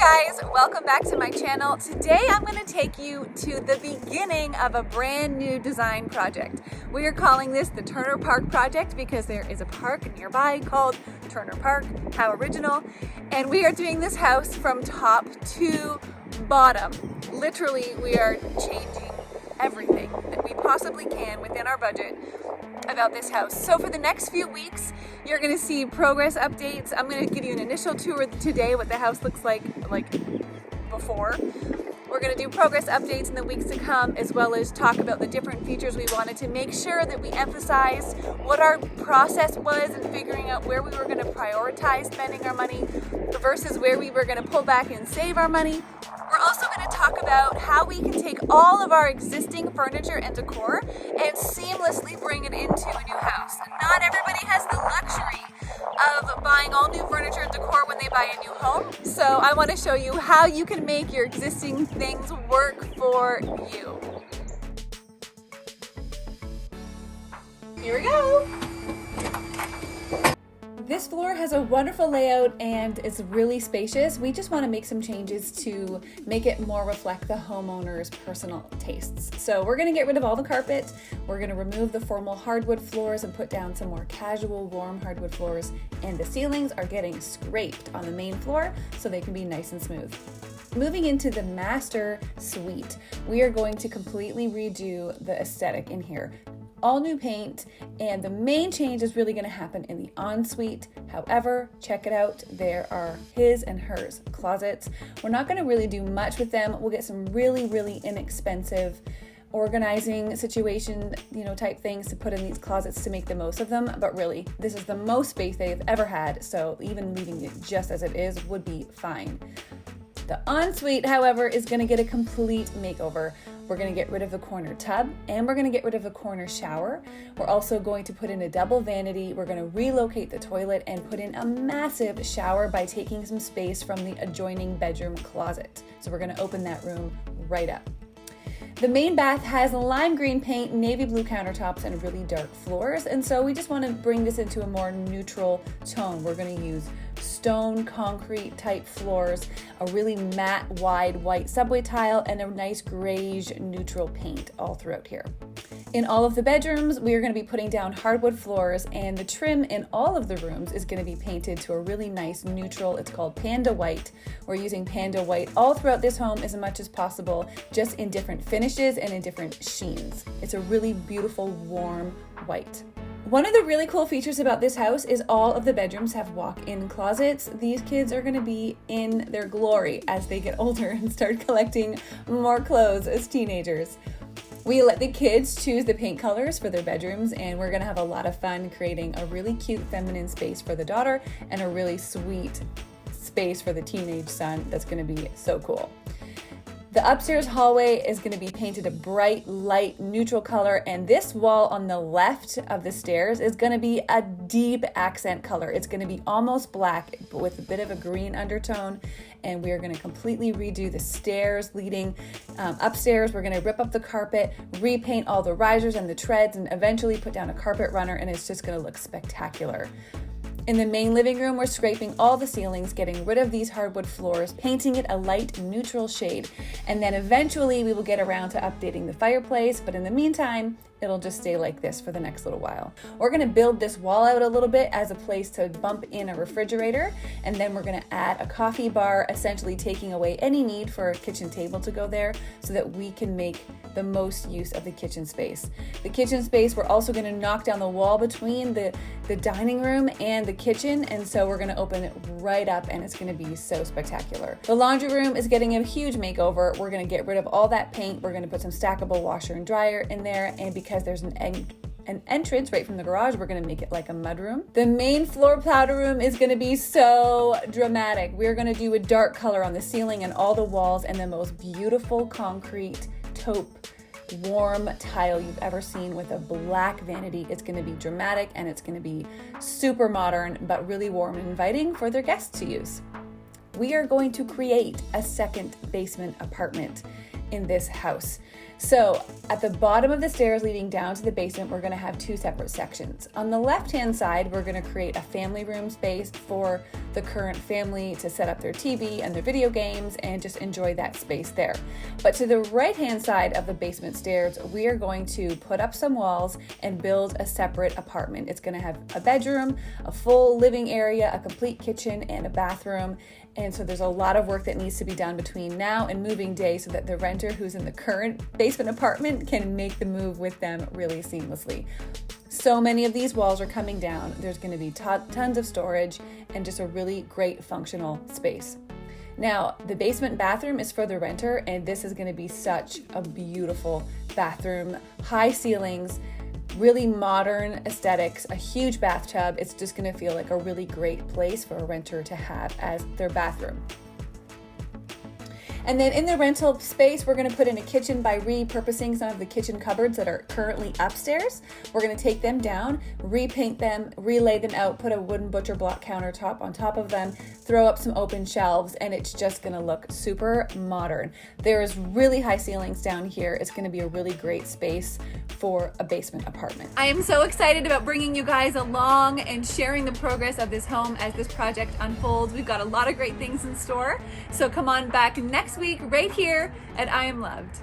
guys, welcome back to my channel. Today I'm going to take you to the beginning of a brand new design project. We are calling this the Turner Park project because there is a park nearby called Turner Park. How original. And we are doing this house from top to bottom. Literally, we are changing everything that we possibly can within our budget about this house. So for the next few weeks, you're going to see progress updates. I'm going to give you an initial tour today, what the house looks like before. We're going to do progress updates in the weeks to come, as well as talk about the different features we wanted to make sure that we emphasized what our process was in figuring out where we were going to prioritize spending our money versus where we were going to pull back and save our money. We're also going to talk about how we can take all of our existing furniture and decor and seamlessly bring it into a new house. Not everybody has the luxury of buying all new furniture and decor when they buy a new home. So I want to show you how you can make your existing things work for you. Here we go. This floor has a wonderful layout and it's really spacious. We just want to make some changes to make it more reflect the homeowner's personal tastes. So we're going to get rid of all the carpet. We're going to remove the formal hardwood floors and put down some more casual, warm hardwood floors. And the ceilings are getting scraped on the main floor so they can be nice and smooth. Moving into the master suite, we are going to completely redo the aesthetic in here. All new paint, and the main change is really going to happen in the ensuite. However, check it out, there are his and hers closets. We're not going to really do much with them. We'll get some really inexpensive organizing situation, type things to put in these closets to make the most of them. But really, this is the most space they've ever had, so even leaving it just as it is would be fine. The ensuite, however, is going to get a complete makeover. We're going to get rid of the corner tub and we're going to get rid of the corner shower. We're also going to put in a double vanity. We're going to relocate the toilet and put in a massive shower by taking some space from the adjoining bedroom closet. So we're going to open that room right up. The main bath has lime green paint, navy blue countertops, and really dark floors. And so we just want to bring this into a more neutral tone. We're going to use stone concrete type floors, a really matte wide white subway tile, and a nice grayish neutral paint all throughout here. In all of the bedrooms, we are going to be putting down hardwood floors, and the trim in all of the rooms is going to be painted to a really nice neutral. It's called Panda White. We're using Panda White all throughout this home as much as possible, just in different finishes and in different sheens. It's a really beautiful, warm white. One of the really cool features about this house is all of the bedrooms have walk-in closets. These kids are going to be in their glory as they get older and start collecting more clothes as teenagers. We let the kids choose the paint colors for their bedrooms, and we're going to have a lot of fun creating a really cute feminine space for the daughter and a really sweet space for the teenage son that's going to be so cool. The upstairs hallway is going to be painted a bright, light, neutral color, and this wall on the left of the stairs is going to be a deep accent color. It's going to be almost black, but with a bit of a green undertone, and we are going to completely redo the stairs leading upstairs. We're going to rip up the carpet, repaint all the risers and the treads, and eventually put down a carpet runner, and it's just going to look spectacular. In the main living room, we're scraping all the ceilings, getting rid of these hardwood floors, painting it a light neutral shade, and then eventually we will get around to updating the fireplace, but in the meantime, it'll just stay like this for the next little while. We're going to build this wall out a little bit as a place to bump in a refrigerator, and then we're going to add a coffee bar, essentially taking away any need for a kitchen table to go there so that we can make the most use of the kitchen space. The kitchen space, we're also going to knock down the wall between the dining room and the kitchen, and so we're going to open it right up, and it's going to be so spectacular. The laundry room is getting a huge makeover. We're going to get rid of all that paint. We're going to put some stackable washer and dryer in there, and because there's an entrance right from the garage, we're going to make it like a mudroom. The main floor powder room is going to be so dramatic. We're going to do a dark color on the ceiling and all the walls, and the most beautiful concrete taupe warm tile you've ever seen with a black vanity. It's going to be dramatic and it's going to be super modern, but really warm and inviting for their guests to use. We are going to create a second basement apartment in this house. So at the bottom of the stairs leading down to the basement, we're gonna have two separate sections. On the left-hand side, we're gonna create a family room space for the current family to set up their TV and their video games and just enjoy that space there. But to the right-hand side of the basement stairs, we are going to put up some walls and build a separate apartment. It's gonna have a bedroom, a full living area, a complete kitchen, and a bathroom. And so there's a lot of work that needs to be done between now and moving day so that the renter who's in the current basement apartment can make the move with them really seamlessly. So many of these walls are coming down. There's going to be tons of storage and just a really great functional space. Now, the basement bathroom is for the renter, and this is going to be such a beautiful bathroom, high ceilings, really modern aesthetics, a huge bathtub. It's just going to feel like a really great place for a renter to have as their bathroom. And then in the rental space, we're going to put in a kitchen by repurposing some of the kitchen cupboards that are currently upstairs. We're going to take them down, repaint them, relay them out, put a wooden butcher block countertop on top of them, throw up some open shelves, and it's just going to look super modern. There's really high ceilings down here. It's going to be a really great space for a basement apartment. I am so excited about bringing you guys along and sharing the progress of this home as this project unfolds. We've got a lot of great things in store. So come on back next week right here at I Am Loved.